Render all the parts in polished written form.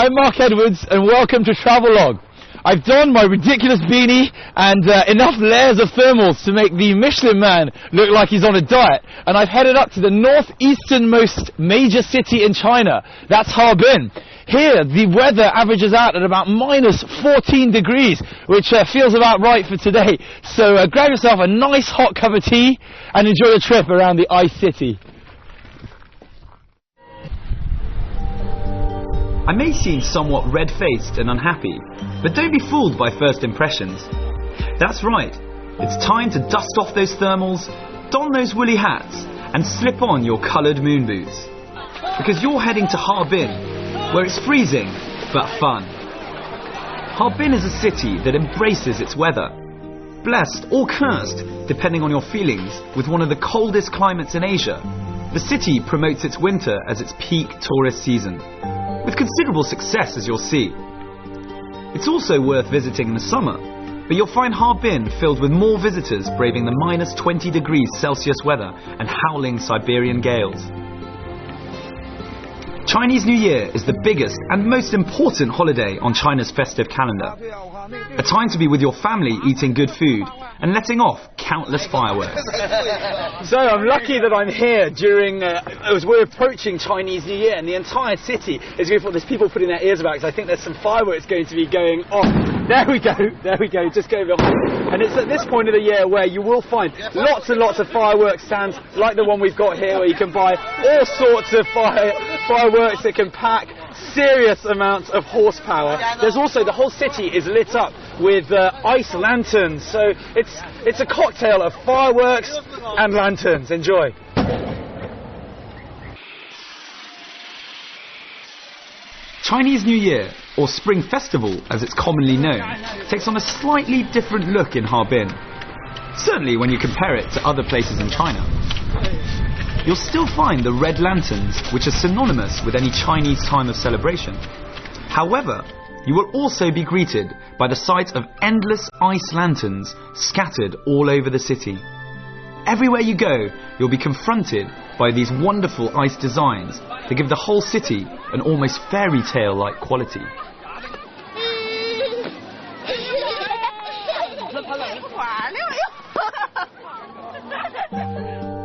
I'm Mark Edwards and welcome to Travelogue. I've donned my ridiculous beanie and enough layers of thermals to make the Michelin man look like he's on a diet, and I've headed up to the northeasternmost major city in China. That's Harbin. Here the weather averages out at about minus 14 degrees, which feels about right for today. So grab yourself a nice hot cup of tea and enjoy the trip around the Ice City. I may seem somewhat red-faced and unhappy, but don't be fooled by first impressions. That's right, it's time to dust off those thermals, don those woolly hats, and slip on your coloured moon boots. Because you're heading to Harbin, where it's freezing, but fun. Harbin is a city that embraces its weather. Blessed or cursed, depending on your feelings, with one of the coldest climates in Asia, the city promotes its winter as its peak tourist season, with considerable success, as you'll see. It's also worth visiting in the summer, but you'll find Harbin filled with more visitors braving the minus 20 degrees Celsius weather and howling Siberian gales. Chinese New Year is the biggest and most important holiday on China's festive calendar. A time to be with your family eating good food and letting off countless fireworks. So I'm lucky that I'm here during, as we're approaching Chinese New Year, and the entire city is going for, there's people putting their ears back because I think there's some fireworks going to be going off. There we go, just go behind. And it's at this point of the year where you will find lots and lots of fireworks stands like the one we've got here, where you can buy all sorts of fireworks that can pack serious amounts of horsepower. There's also, the whole city is lit up with ice lanterns, so it's a cocktail of fireworks and lanterns. Enjoy. Chinese New Year, or Spring Festival as it's commonly known, takes on a slightly different look in Harbin. Certainly when you compare it to other places in China. You'll still find the red lanterns, which are synonymous with any Chinese time of celebration. However, you will also be greeted by the sight of endless ice lanterns scattered all over the city. Everywhere you go, you'll be confronted by these wonderful ice designs that give the whole city an almost fairy tale-like quality.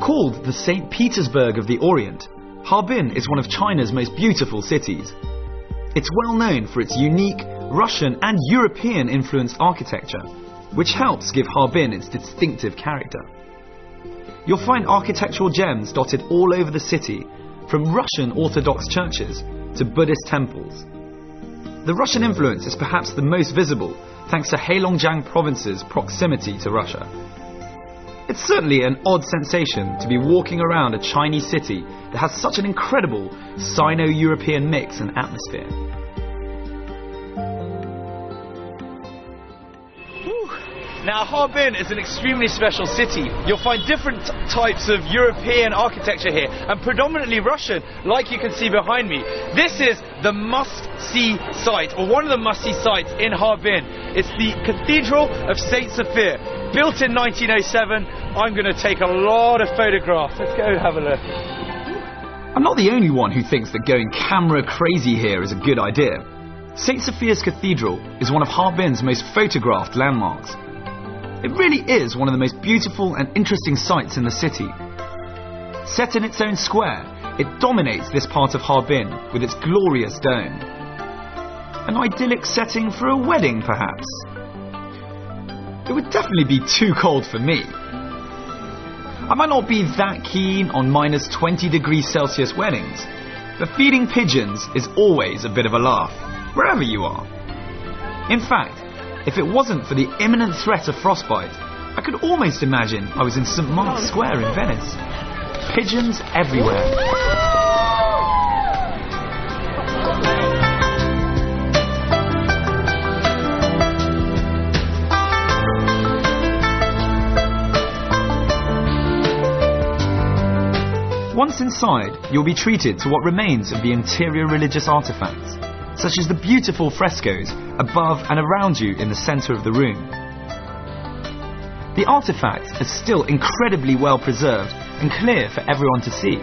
Called the St. Petersburg of the Orient, Harbin is one of China's most beautiful cities. It's well known for its unique Russian and European-influenced architecture, which helps give Harbin its distinctive character. You'll find architectural gems dotted all over the city, from Russian Orthodox churches to Buddhist temples. The Russian influence is perhaps the most visible thanks to Heilongjiang province's proximity to Russia. It's certainly an odd sensation to be walking around a Chinese city that has such an incredible Sino-European mix and atmosphere. Now Harbin is an extremely special city. You'll find different types of European architecture here, and predominantly Russian, like you can see behind me. This is the must-see site, or one of the must-see sites in Harbin. It's the Cathedral of St. Sophia, built in 1907. I'm going to take a lot of photographs. Let's go have a look. I'm not the only one who thinks that going camera crazy here is a good idea. St. Sophia's Cathedral is one of Harbin's most photographed landmarks. It really is one of the most beautiful and interesting sights in the city. Set in its own square, it dominates this part of Harbin with its glorious dome. An idyllic setting for a wedding, perhaps? It would definitely be too cold for me. I might not be that keen on minus 20 degrees Celsius weddings, but feeding pigeons is always a bit of a laugh, wherever you are. In fact, if it wasn't for the imminent threat of frostbite, I could almost imagine I was in St. Mark's Square in Venice. Pigeons everywhere. Once inside, you'll be treated to what remains of the interior religious artifacts, such as the beautiful frescoes above and around you in the centre of the room. The artifact is still incredibly well preserved and clear for everyone to see.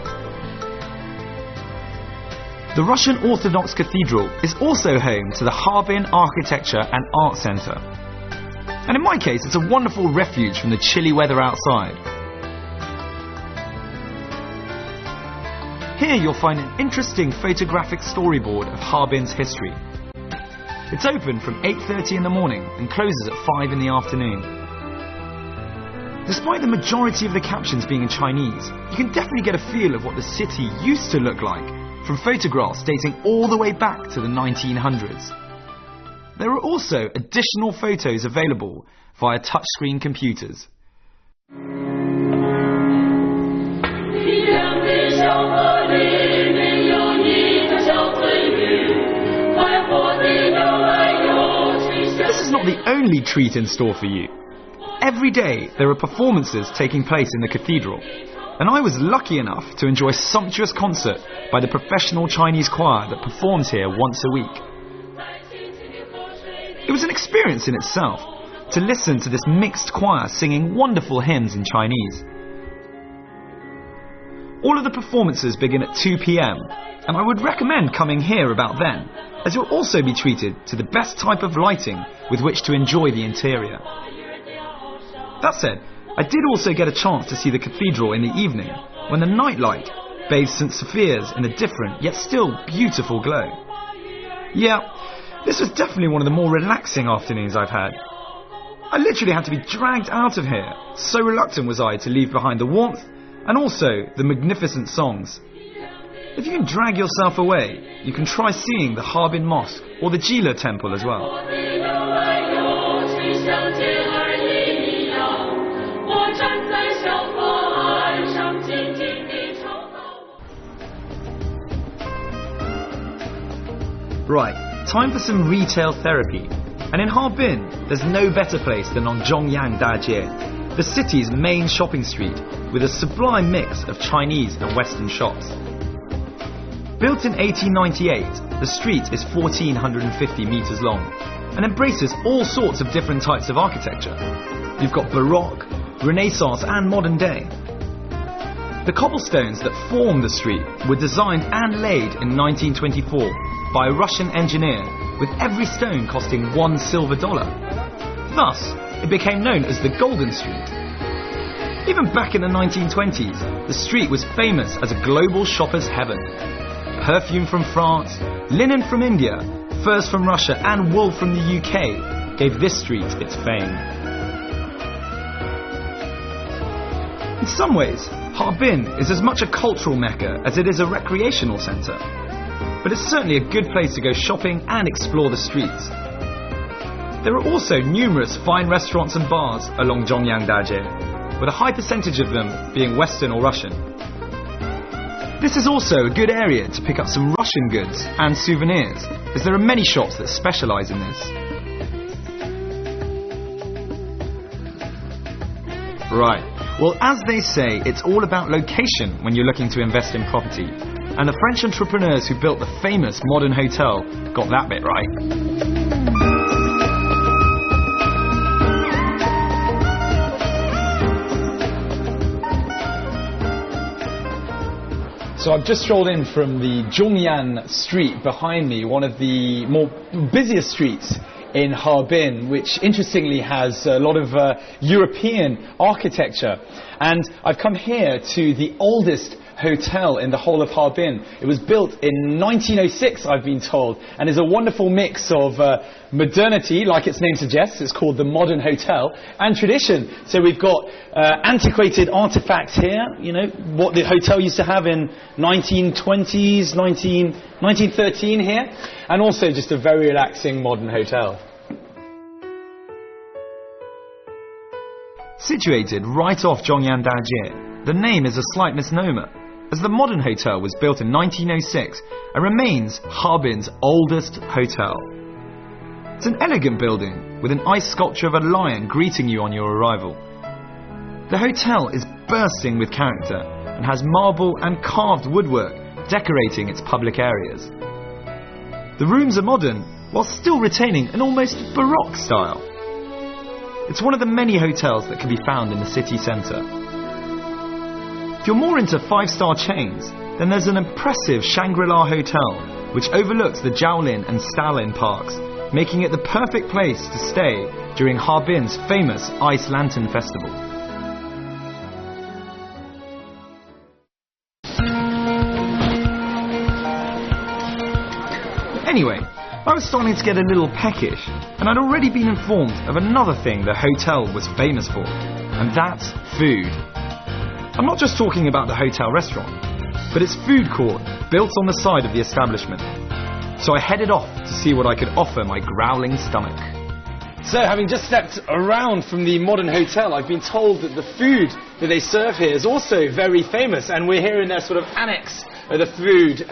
The Russian Orthodox Cathedral is also home to the Harbin Architecture and Art Centre. And in my case, it's a wonderful refuge from the chilly weather outside. Here you'll find an interesting photographic storyboard of Harbin's history. It's open from 8:30 in the morning and closes at 5 in the afternoon. Despite the majority of the captions being in Chinese, you can definitely get a feel of what the city used to look like from photographs dating all the way back to the 1900s. There are also additional photos available via touchscreen computers. This is not the only treat in store for you. Every day there are performances taking place in the cathedral, and I was lucky enough to enjoy a sumptuous concert by the professional Chinese choir that performs here once a week. It was an experience in itself to listen to this mixed choir singing wonderful hymns in Chinese. All of the performances begin at 2 p.m, and I would recommend coming here about then, as you'll also be treated to the best type of lighting with which to enjoy the interior. That said, I did also get a chance to see the cathedral in the evening, when the nightlight bathed St. Sophia's in a different yet still beautiful glow. Yeah, this was definitely one of the more relaxing afternoons I've had. I literally had to be dragged out of here, so reluctant was I to leave behind the warmth and also the magnificent songs. If you can drag yourself away, you can try seeing the Harbin Mosque or the Jila Temple as well. Right, time for some retail therapy. And in Harbin, there's no better place than on Zhongyang Dajie, the city's main shopping street, with a sublime mix of Chinese and Western shops. Built in 1898, the street is 1,450 metres long and embraces all sorts of different types of architecture. You've got Baroque, Renaissance and modern day. The cobblestones that form the street were designed and laid in 1924 by a Russian engineer, with every stone costing $1 silver. Thus, it became known as the Golden Street. Even back in the 1920s, the street was famous as a global shopper's heaven. Perfume from France, linen from India, furs from Russia and wool from the UK gave this street its fame. In some ways, Harbin is as much a cultural mecca as it is a recreational centre. But it's certainly a good place to go shopping and explore the streets. There are also numerous fine restaurants and bars along Zhongyang Dajie, with a high percentage of them being Western or Russian. This is also a good area to pick up some Russian goods and souvenirs, as there are many shops that specialise in this. Right, well, as they say, it's all about location when you're looking to invest in property. And the French entrepreneurs who built the famous modern hotel got that bit right. So I've just strolled in from the Zhongyang street behind me, one of the more busiest streets in Harbin, which interestingly has a lot of European architecture. And I've come here to the oldest hotel in the whole of Harbin. It was built in 1906, I've been told, and is a wonderful mix of modernity, like its name suggests. It's called the Modern Hotel, and tradition. So we've got antiquated artifacts here, you know, what the hotel used to have in 1920s, 1913 here, and also just a very relaxing modern hotel. Situated right off Zhongyang Dajie, the name is a slight misnomer, as the Modern Hotel was built in 1906 and remains Harbin's oldest hotel. It's an elegant building with an ice sculpture of a lion greeting you on your arrival. The hotel is bursting with character and has marble and carved woodwork decorating its public areas. The rooms are modern while still retaining an almost Baroque style. It's one of the many hotels that can be found in the city centre. If you're more into 5-star chains, Then there's an impressive Shangri-La Hotel, which overlooks the Jiaolin and Stalin parks, making it the perfect place to stay during Harbin's famous Ice Lantern Festival. Anyway, I was starting to get a little peckish, and I'd already been informed of another thing the hotel was famous for, and that's food. I'm not just talking about the hotel restaurant, but its food court built on the side of the establishment. So I headed off to see what I could offer my growling stomach. So, having just stepped around from the modern hotel, I've been told that the food that they serve here is also very famous, and we're here in their sort of annex of the food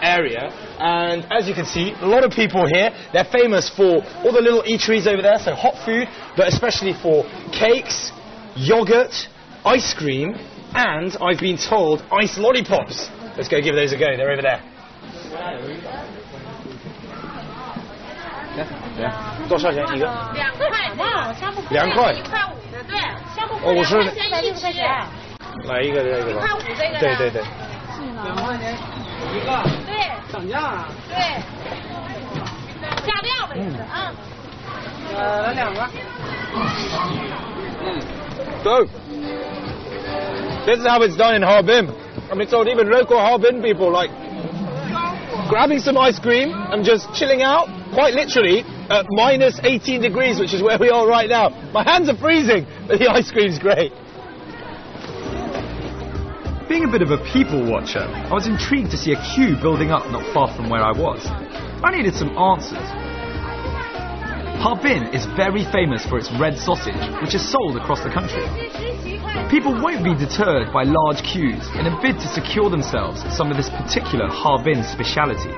area. And as you can see, a lot of people here, they're famous for all the little eateries over there, so hot food, but especially for cakes, yogurt, ice cream, and I've been told ice lollipops. Let's go give those a go, they're over there. 多少钱一个？2块。2块。1.5的，对。哦，我说160块钱。来一个这个吧。1.5这个。对对对。2块钱一个。对。涨价了。对。加料呗，啊。来2个。So, this is how it's done in Harbin. I mean, so even local Harbin people like grabbing some ice cream and just chilling out. Quite literally at minus 18 degrees, which is where we are right now. My hands are freezing, but the ice cream's great. Being a bit of a people watcher, I was intrigued to see a queue building up not far from where I was. I needed some answers. Harbin is very famous for its red sausage, which is sold across the country. People won't be deterred by large queues in a bid to secure themselves some of this particular Harbin speciality.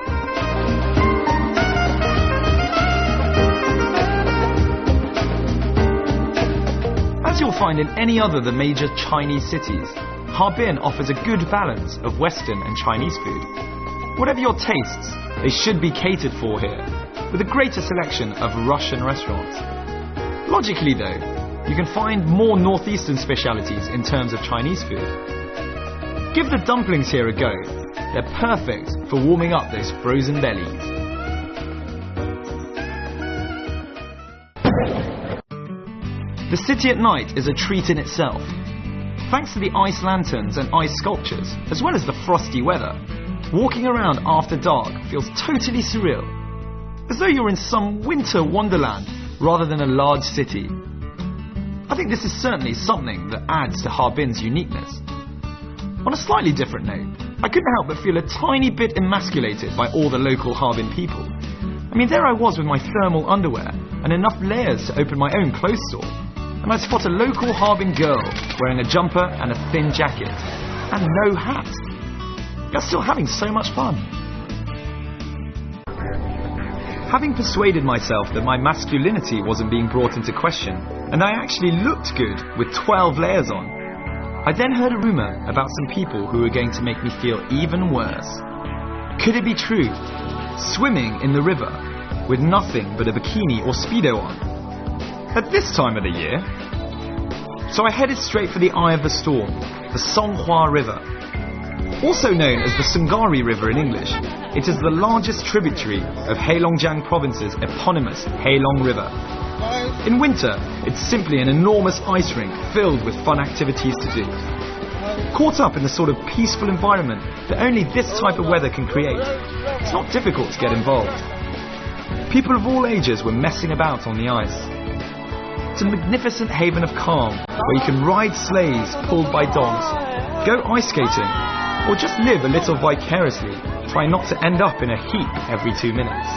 As you'll find in any other of the major Chinese cities, Harbin offers a good balance of Western and Chinese food. Whatever your tastes, they should be catered for here, with a greater selection of Russian restaurants. Logically though, you can find more northeastern specialities in terms of Chinese food. Give the dumplings here a go, they're perfect for warming up those frozen bellies. The city at night is a treat in itself. Thanks to the ice lanterns and ice sculptures, as well as the frosty weather, walking around after dark feels totally surreal, as though you're in some winter wonderland rather than a large city. I think this is certainly something that adds to Harbin's uniqueness. On a slightly different note, I couldn't help but feel a tiny bit emasculated by all the local Harbin people. I mean, there I was with my thermal underwear and enough layers to open my own clothes store. And I spot a local Harbin girl wearing a jumper and a thin jacket, and no hat. You're still having so much fun. Having persuaded myself that my masculinity wasn't being brought into question, and I actually looked good with 12 layers on, I then heard a rumour about some people who were going to make me feel even worse. Could it be true? Swimming in the river with nothing but a bikini or Speedo on? At this time of the year. So I headed straight for the eye of the storm, the Songhua River. Also known as the Sungari River in English, it is the largest tributary of Heilongjiang Province's eponymous Heilong River. In winter, it's simply an enormous ice rink filled with fun activities to do. Caught up in the sort of peaceful environment that only this type of weather can create, it's not difficult to get involved. People of all ages were messing about on the ice. It's a magnificent haven of calm where you can ride sleighs pulled by dogs, go ice skating, or just live a little vicariously, trying not to end up in a heap every 2 minutes.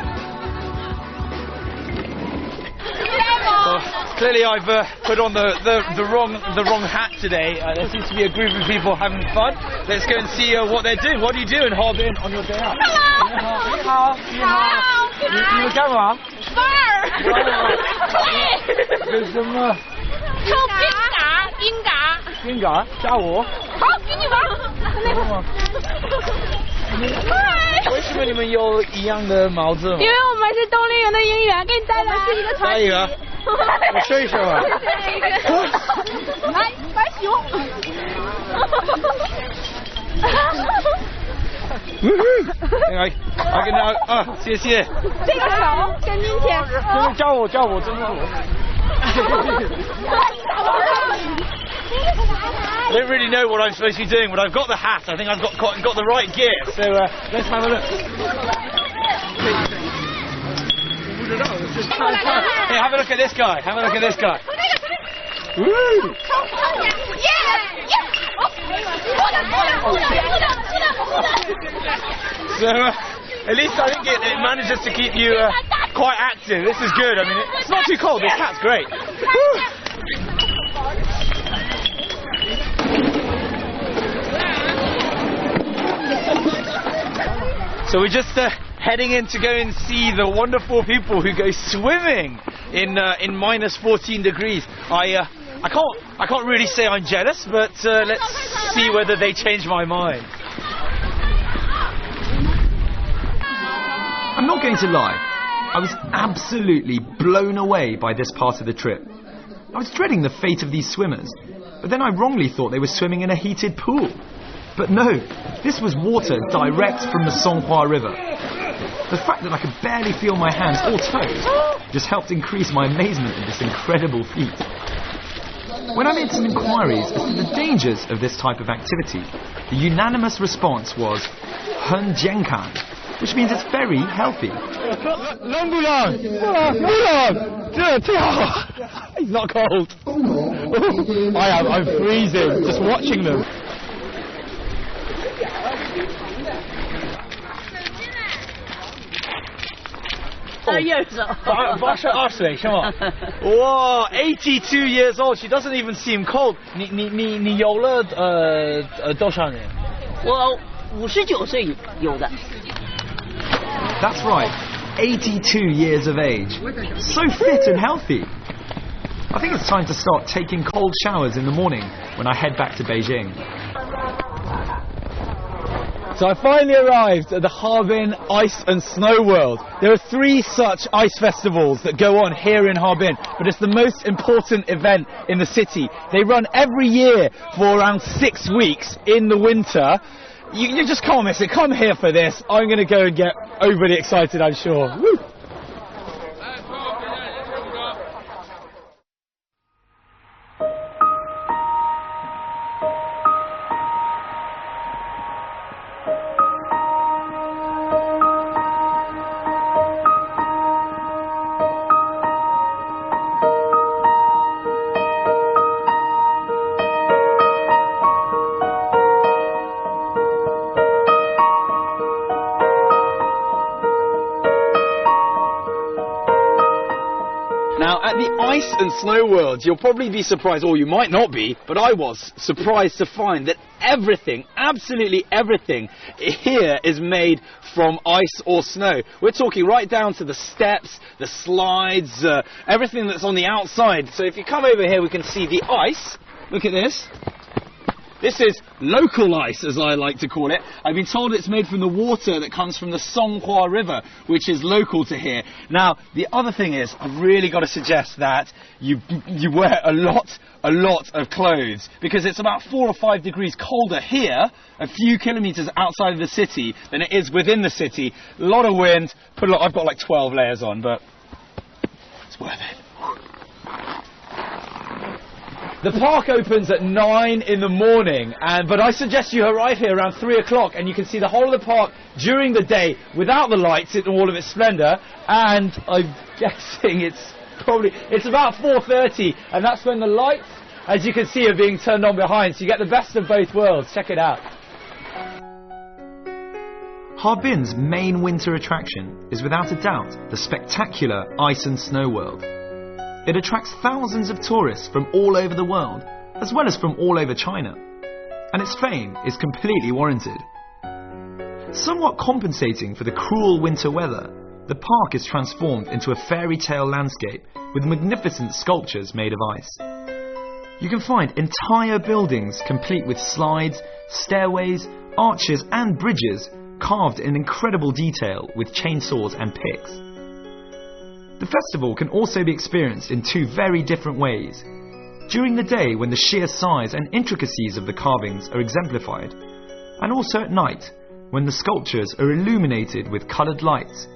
Clearly I've put on the wrong hat today. There seems to be a group of people having fun. Let's go and see what they're doing. What do you do in Harbin on your day out? Hello. You were干嘛？玩儿。为什么？抽冰嘎。冰嘎？加我。好，给你玩。为什么你们有一样的帽子？因为我们是冬令营的营员，给你带来是一个团体。我试一试吧。来，白熊。I can now. 谢谢。这个手跟今天。教我真的。I don't really know what I'm supposed to be doing, but I've got the hat. I think I've got the right gear. So let's have a look. Hey, have a look at this guy. Have a look at this guy. Woo! So at least I think it manages to keep you quite active. This is good. I mean, it's not too cold. This hat's great. Woo! So we're just heading in to go and see the wonderful people who go swimming in minus 14 degrees. I can't really say I'm jealous, but let's see whether they change my mind. I'm not going to lie, I was absolutely blown away by this part of the trip. I was dreading the fate of these swimmers, but then I wrongly thought they were swimming in a heated pool. But no, this was water direct from the Songhua River. The fact that I could barely feel my hands or toes just helped increase my amazement at this incredible feat. When I made some inquiries as to the dangers of this type of activity, the unanimous response was 很健康, which means it's very healthy. He's not cold. I'm freezing just watching them. Ashley, come on. Whoa, 82 years old. She doesn't even seem cold. 你游了多少年？我59岁有的。 That's right, 82 years of age. So fit and healthy. I think it's time to start taking cold showers in the morning when I head back to Beijing. So I finally arrived at the Harbin Ice and Snow World. There are 3 such ice festivals that go on here in Harbin, but it's the most important event in the city. They run every year for around 6 weeks in the winter. You just can't miss it. Come here for this. I'm going to go and get overly excited, I'm sure. Woo! Now, at the Ice and Snow World, you'll probably be surprised, or you might not be, but I was surprised to find that everything, absolutely everything here is made from ice or snow. We're talking right down to the steps, the slides, everything that's on the outside. So if you come over here, we can see the ice. Look at this. This is local ice, as I like to call it. I've been told it's made from the water that comes from the Songhua River, which is local to here. Now, the other thing is, I've really got to suggest that you wear a lot of clothes, because it's about 4 or 5 degrees colder here, a few kilometres outside of the city, than it is within the city. A lot of wind. I've got like 12 layers on, but it's worth it. The park opens at 9 in the morning, but I suggest you arrive here around 3 o'clock and you can see the whole of the park during the day without the lights in all of its splendour, and I'm guessing it's about 4:30, and that's when the lights, as you can see, are being turned on behind, so you get the best of both worlds. Check it out. Harbin's main winter attraction is without a doubt the spectacular Ice and Snow World. It attracts thousands of tourists from all over the world, as well as from all over China, and its fame is completely warranted. Somewhat compensating for the cruel winter weather, the park is transformed into a fairy tale landscape with magnificent sculptures made of ice. You can find entire buildings complete with slides, stairways, arches and bridges carved in incredible detail with chainsaws and picks. The festival can also be experienced in 2 very different ways. During the day, when the sheer size and intricacies of the carvings are exemplified, and also at night, when the sculptures are illuminated with coloured lights,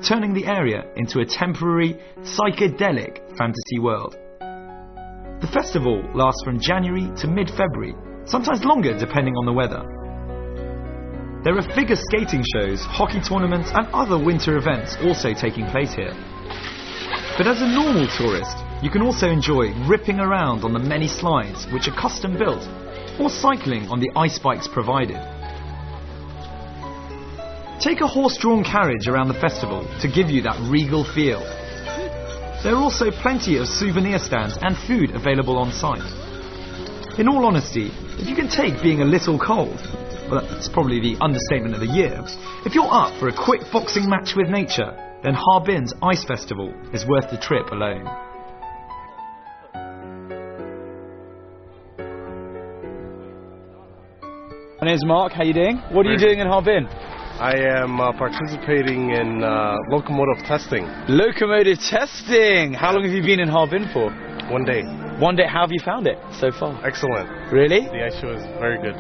turning the area into a temporary, psychedelic fantasy world. The festival lasts from January to mid-February, sometimes longer depending on the weather. There are figure skating shows, hockey tournaments and other winter events also taking place here. But as a normal tourist, you can also enjoy ripping around on the many slides which are custom built, or cycling on the ice bikes provided. Take a horse-drawn carriage around the festival to give you that regal feel. There are also plenty of souvenir stands and food available on site. In all honesty, if you can take being a little cold, well, that's probably the understatement of the year, if you're up for a quick boxing match with nature, then Harbin's Ice Festival is worth the trip alone. My name's Mark, how you doing? What are you doing in Harbin? I am participating in locomotive testing. Locomotive testing! How long have you been in Harbin for? 1 day. 1 day, how have you found it so far? Excellent. Really? The ice show is very good.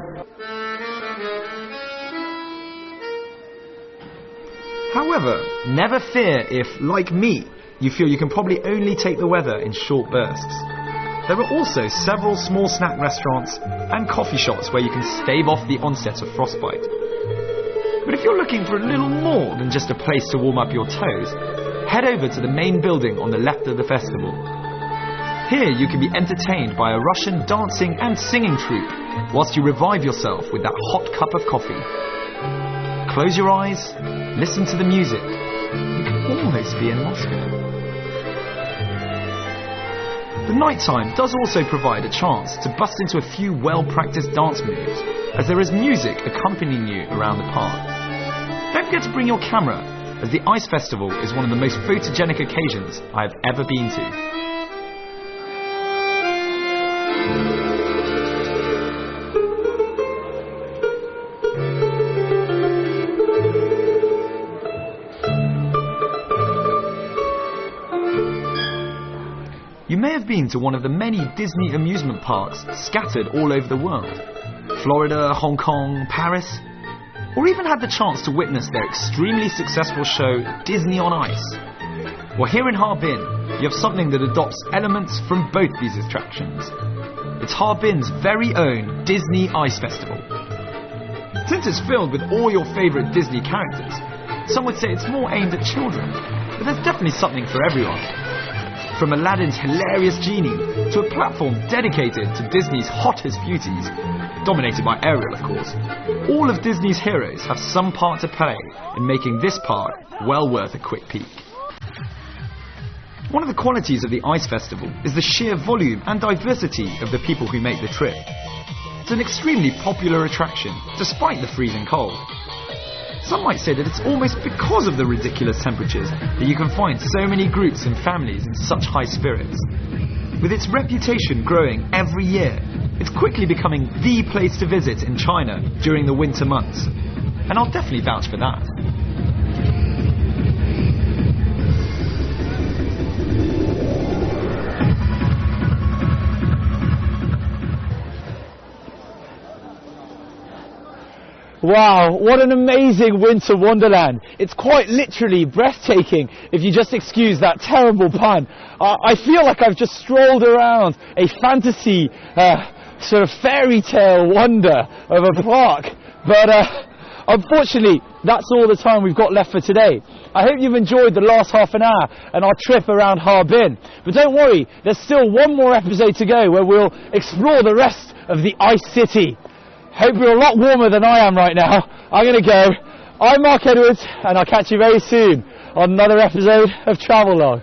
However, never fear if, like me, you feel you can probably only take the weather in short bursts. There are also several small snack restaurants and coffee shops where you can stave off the onset of frostbite. But if you're looking for a little more than just a place to warm up your toes, head over to the main building on the left of the festival. Here you can be entertained by a Russian dancing and singing troupe whilst you revive yourself with that hot cup of coffee. Close your eyes, listen to the music. You can almost be in Moscow. The nighttime does also provide a chance to bust into a few well-practiced dance moves, as there is music accompanying you around the park. Don't forget to bring your camera, as the Ice Festival is one of the most photogenic occasions I have ever been to. You may have been to one of the many Disney amusement parks scattered all over the world. Florida, Hong Kong, Paris, or even had the chance to witness their extremely successful show Disney on Ice. Well, here in Harbin, you have something that adopts elements from both these attractions. It's Harbin's very own Disney Ice Festival. Since it's filled with all your favourite Disney characters, some would say it's more aimed at children, but there's definitely something for everyone. From Aladdin's hilarious genie to a platform dedicated to Disney's hottest beauties, dominated by Ariel of course, all of Disney's heroes have some part to play in making this park well worth a quick peek. One of the qualities of the Ice Festival is the sheer volume and diversity of the people who make the trip. It's an extremely popular attraction, despite the freezing cold. Some might say that it's almost because of the ridiculous temperatures that you can find so many groups and families in such high spirits. With its reputation growing every year, it's quickly becoming the place to visit in China during the winter months. And I'll definitely vouch for that. Wow, what an amazing winter wonderland. It's quite literally breathtaking, if you just excuse that terrible pun. I feel like I've just strolled around a fantasy, sort of fairy tale wonder of a park. But unfortunately, that's all the time we've got left for today. I hope you've enjoyed the last half an hour and our trip around Harbin. But don't worry, there's still one more episode to go where we'll explore the rest of the Ice City. Hope you're a lot warmer than I am right now. I'm going to go. I'm Mark Edwards, and I'll catch you very soon on another episode of Travelogue.